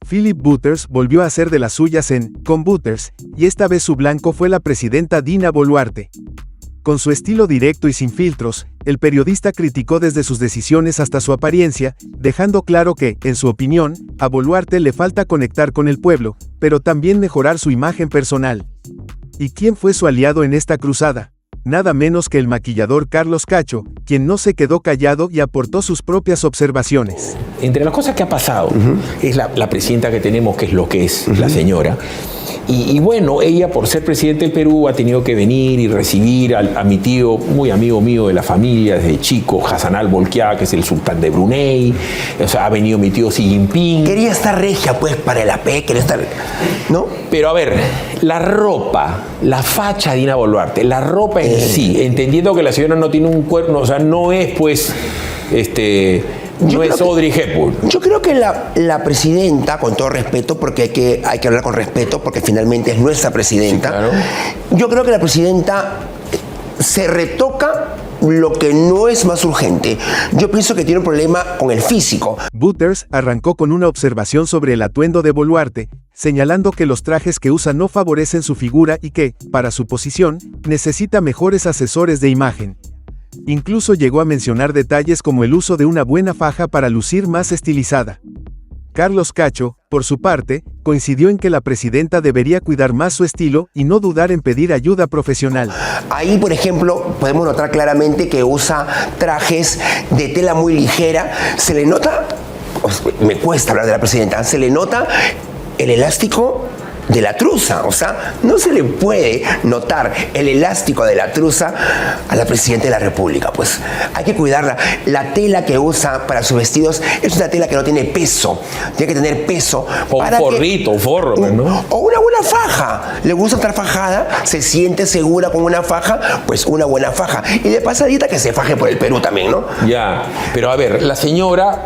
Philip Butters volvió a hacer de las suyas en Con Butters, y esta vez su blanco fue la presidenta Dina Boluarte. Con su estilo directo y sin filtros, el periodista criticó desde sus decisiones hasta su apariencia, dejando claro que, en su opinión, a Boluarte le falta conectar con el pueblo, pero también mejorar su imagen personal. ¿Y quién fue su aliado en esta cruzada? Nada menos que el maquillador Carlos Cacho, quien no se quedó callado y aportó sus propias observaciones. Entre las cosas que ha pasado, es la presidenta que tenemos, que es lo que es la señora. Y bueno, ella por ser presidente del Perú ha tenido que venir y recibir a mi tío, muy amigo mío de la familia desde chico, Hassan al-Bolkiah, que es el sultán de Brunei. O sea, ha venido mi tío Xi Jinping. Quería estar regia, pues, para el AP, quería estar... ¿no? Pero a ver, la ropa, la facha de Dina Boluarte, la ropa en sí, entendiendo que la señora no tiene un cuerno, o sea, no es, pues, no es Audrey Hepburn. Yo creo que la presidenta, con todo respeto, porque hay que hablar con respeto, porque finalmente es nuestra presidenta, sí, claro. Yo creo que la presidenta se retoca lo que no es más urgente. Yo pienso que tiene un problema con el físico. Butters arrancó con una observación sobre el atuendo de Boluarte, señalando que los trajes que usa no favorecen su figura y que, para su posición, necesita mejores asesores de imagen. Incluso llegó a mencionar detalles como el uso de una buena faja para lucir más estilizada. Carlos Cacho, por su parte, coincidió en que la presidenta debería cuidar más su estilo y no dudar en pedir ayuda profesional. Ahí, por ejemplo, podemos notar claramente que usa trajes de tela muy ligera. Se le nota, me cuesta hablar de la presidenta, se le nota el elástico de la truza, o sea, no se le puede notar el elástico de la truza a la presidenta de la República, pues hay que cuidarla. La tela que usa para sus vestidos es una tela que no tiene peso, tiene que tener peso. O un forrito, un forro, ¿no? O una buena faja, le gusta estar fajada, se siente segura con una faja, pues una buena faja. Y de pasadita que se faje por el Perú también, ¿no? Ya, pero a ver, la señora...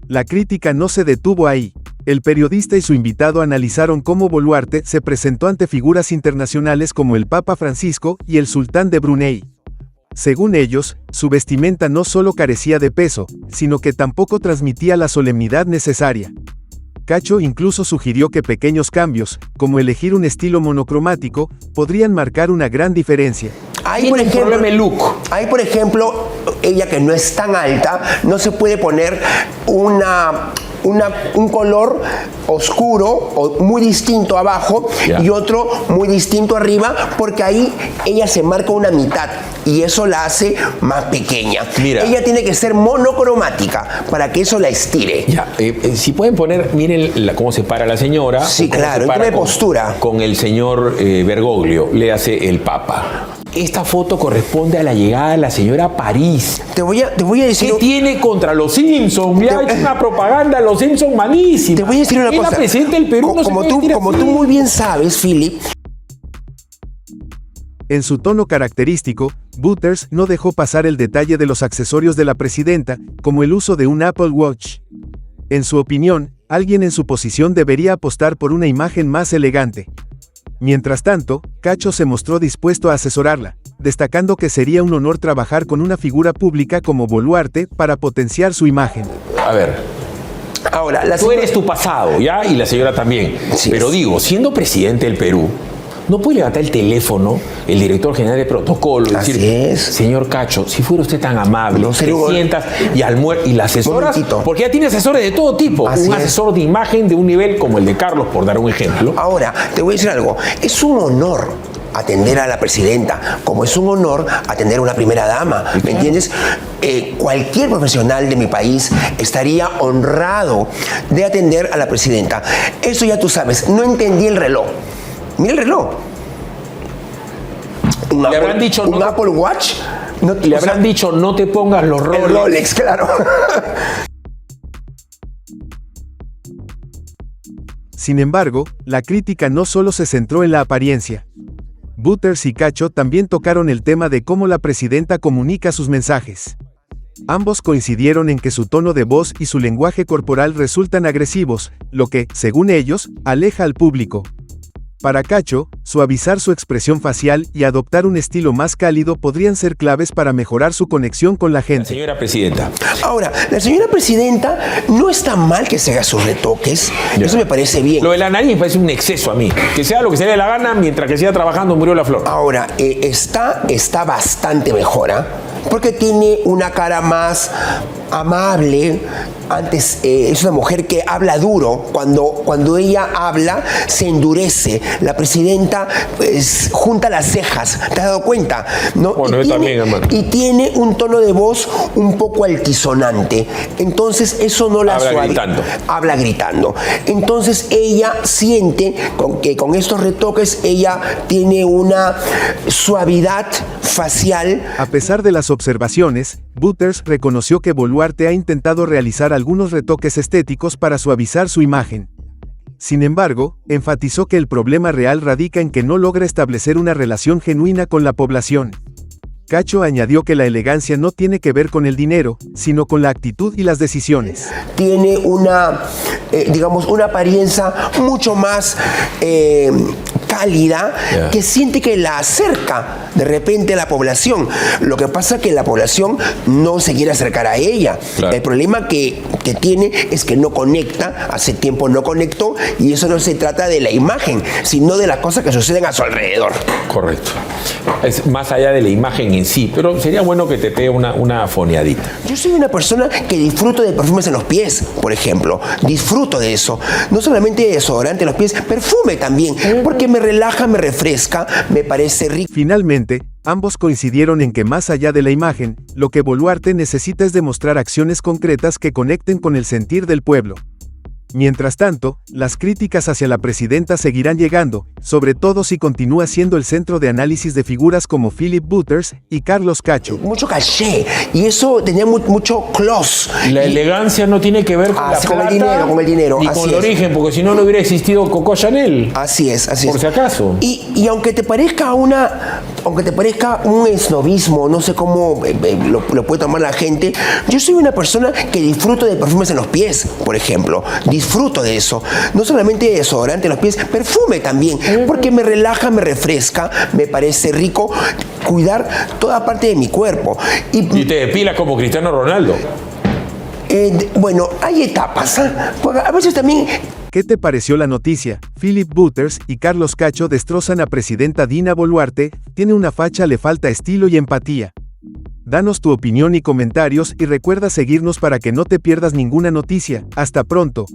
La crítica no se detuvo ahí. El periodista y su invitado analizaron cómo Boluarte se presentó ante figuras internacionales como el Papa Francisco y el sultán de Brunei. Según ellos, su vestimenta no solo carecía de peso, sino que tampoco transmitía la solemnidad necesaria. Cacho incluso sugirió que pequeños cambios, como elegir un estilo monocromático, podrían marcar una gran diferencia. Ahí, por ejemplo, ella que no es tan alta, no se puede poner un color oscuro o muy distinto abajo y otro muy distinto arriba, porque ahí ella se marca una mitad y eso la hace más pequeña. Mira, ella tiene que ser monocromática para que eso la estire. Ya, si pueden poner, miren cómo se para la señora. Sí, claro, tiene postura. Con el señor Bergoglio, le hace el Papa. Esta foto corresponde a la llegada de la señora a París. Te voy a decir... ¿Qué tiene contra los Simpsons? Le ha hecho una propaganda a los Simpsons malísima. Te voy a decir una cosa. Es la presidenta del Perú, como tú muy bien sabes, Philip. En su tono característico, Butters no dejó pasar el detalle de los accesorios de la presidenta, como el uso de un Apple Watch. En su opinión, alguien en su posición debería apostar por una imagen más elegante. Mientras tanto, Cacho se mostró dispuesto a asesorarla, destacando que sería un honor trabajar con una figura pública como Boluarte para potenciar su imagen. A ver, ahora, tú eres tu pasado, ¿ya? Y la señora también. Sí, pero digo, siendo presidente del Perú, no puede levantar el teléfono el director general de protocolo y decir, señor Cacho, si fuera usted tan amable, te sientas y la asesoras, porque ya tiene asesores de todo tipo. Un asesor de imagen de un nivel como el de Carlos, por dar un ejemplo. Ahora, te voy a decir algo, es un honor atender a la presidenta, como es un honor atender a una primera dama, ¿me entiendes? Cualquier profesional de mi país estaría honrado de atender a la presidenta. Eso ya tú sabes, no entendí el reloj. Mira el reloj. Le habrán dicho un Apple Watch. Le habrán dicho no te pongas los Rolex. El Rolex, claro. Sin embargo, la crítica no solo se centró en la apariencia. Butters y Cacho también tocaron el tema de cómo la presidenta comunica sus mensajes. Ambos coincidieron en que su tono de voz y su lenguaje corporal resultan agresivos, lo que, según ellos, aleja al público. Para Cacho, suavizar su expresión facial y adoptar un estilo más cálido podrían ser claves para mejorar su conexión con la gente. Señora presidenta. Ahora, la señora presidenta no está mal que se haga sus retoques. Ya. Eso me parece bien. Lo de la nariz me parece un exceso a mí. Que sea lo que se le dé la gana mientras que siga trabajando murió la flor. Ahora, está bastante mejor, ¿ah? Porque tiene una cara más amable. Antes es una mujer que habla duro. Cuando ella habla, se endurece. La presidenta junta las cejas. ¿Te has dado cuenta? ¿No? Bueno, yo también, hermano. Y tiene un tono de voz un poco altisonante. Entonces, eso no la Habla gritando. Habla gritando. Entonces, ella siente que con estos retoques, ella tiene una suavidad facial. A pesar de las observaciones, Butters reconoció que Boluarte ha intentado realizar algunos retoques estéticos para suavizar su imagen. Sin embargo, enfatizó que el problema real radica en que no logra establecer una relación genuina con la población. Cacho añadió que la elegancia no tiene que ver con el dinero, sino con la actitud y las decisiones. Tiene una apariencia mucho más cálida, que siente que la acerca de repente a la población. Lo que pasa es que la población no se quiere acercar a ella. Claro. El problema que tiene es que no conecta, hace tiempo no conectó, y eso no se trata de la imagen, sino de las cosas que suceden a su alrededor. Correcto. Es más allá de la imagen en sí, pero sería bueno que te dé una foneadita. Yo soy una persona que disfruto de perfumes en los pies, por ejemplo. Disfruto de eso. No solamente de desodorante en los pies, perfume también, porque me relaja, me refresca, me parece rico. Finalmente, ambos coincidieron en que más allá de la imagen, lo que Boluarte necesita es demostrar acciones concretas que conecten con el sentir del pueblo. Mientras tanto, las críticas hacia la presidenta seguirán llegando, sobre todo si continúa siendo el centro de análisis de figuras como Philip Butters y Carlos Cacho. Mucho caché, y eso tenía mucho close. La elegancia no tiene que ver con la plata, con el dinero, ni con el origen, porque si no, no hubiera existido Coco Chanel. Así es. Por si acaso. Y aunque te parezca un esnovismo, no sé cómo lo puede tomar la gente, yo soy una persona que disfruto de perfumes en los pies, por ejemplo. Disfruto de eso. No solamente de desodorante en los pies, perfume también, porque me relaja, me refresca, me parece rico cuidar toda parte de mi cuerpo. Y te depilas como Cristiano Ronaldo. Bueno, hay etapas, ¿eh? Porque a veces también... ¿Qué te pareció la noticia? Philip Butters y Carlos Cacho destrozan a presidenta Dina Boluarte, tiene una facha, le falta estilo y empatía. Danos tu opinión y comentarios y recuerda seguirnos para que no te pierdas ninguna noticia. Hasta pronto.